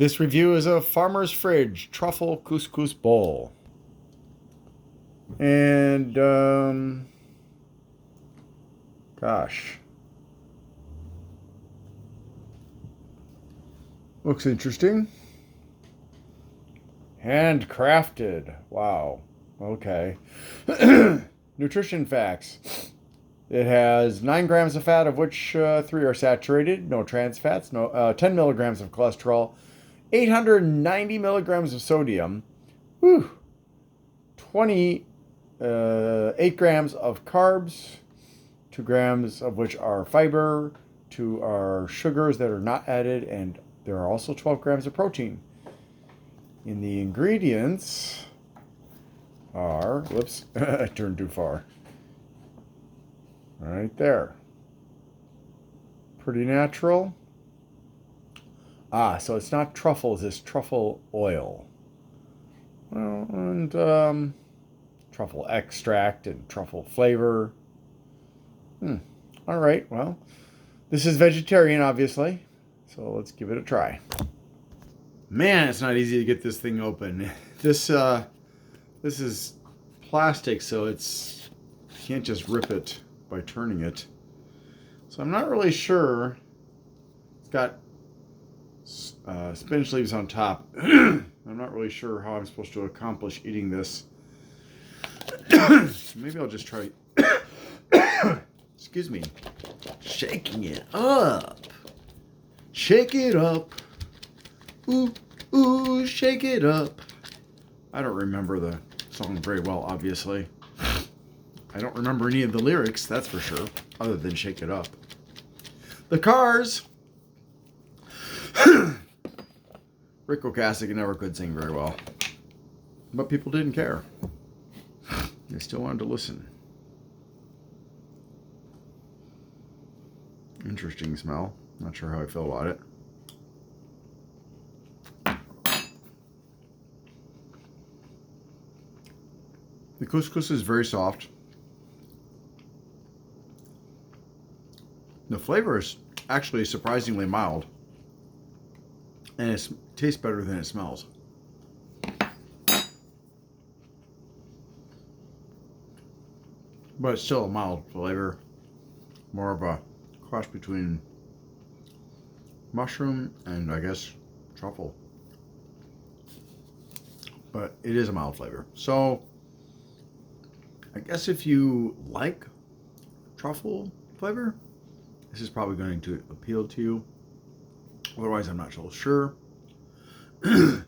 This review is a Farmer's Fridge Truffle Couscous Bowl. And, gosh. Looks interesting. Handcrafted. Wow. Okay. Nutrition facts. It has 9 grams of fat, of which 3 are saturated. No trans fats. 10 milligrams of cholesterol. 890 milligrams of sodium. Whew. 28 grams of carbs. 2 grams of which are fiber. 2 are sugars that are not added. And there are also 12 grams of protein. In the ingredients are... Whoops. I turned too far. Right there. Pretty natural. So it's not truffles, it's truffle oil. Well, and truffle extract and truffle flavor. All right, well, this is vegetarian, obviously, so let's give it a try. Man, it's not easy to get this thing open. This is plastic, so you can't just rip it by turning it. So I'm not really sure. It's got spinach leaves on top. I'm not really sure how I'm supposed to accomplish eating this. So maybe I'll just try, excuse me, shaking it up. Shake it up. Ooh, ooh, shake it up. I don't remember the song very well, obviously. I don't remember any of the lyrics, that's for sure, other than Shake It Up. The Cars. Rick Ocasek never could sing very well. But people didn't care. They still wanted to listen. Interesting smell. Not sure how I feel about it. The couscous is very soft. The flavor is actually surprisingly mild. And it tastes better than it smells. But it's still a mild flavor. More of a cross between mushroom and, I guess, truffle. But it is a mild flavor. So, I guess if you like truffle flavor, this is probably going to appeal to you. Otherwise, I'm not so sure. The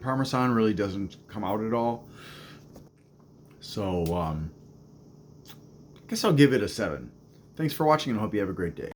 Parmesan really doesn't come out at all. So, I guess I'll give it a 7. Thanks for watching and I hope you have a great day.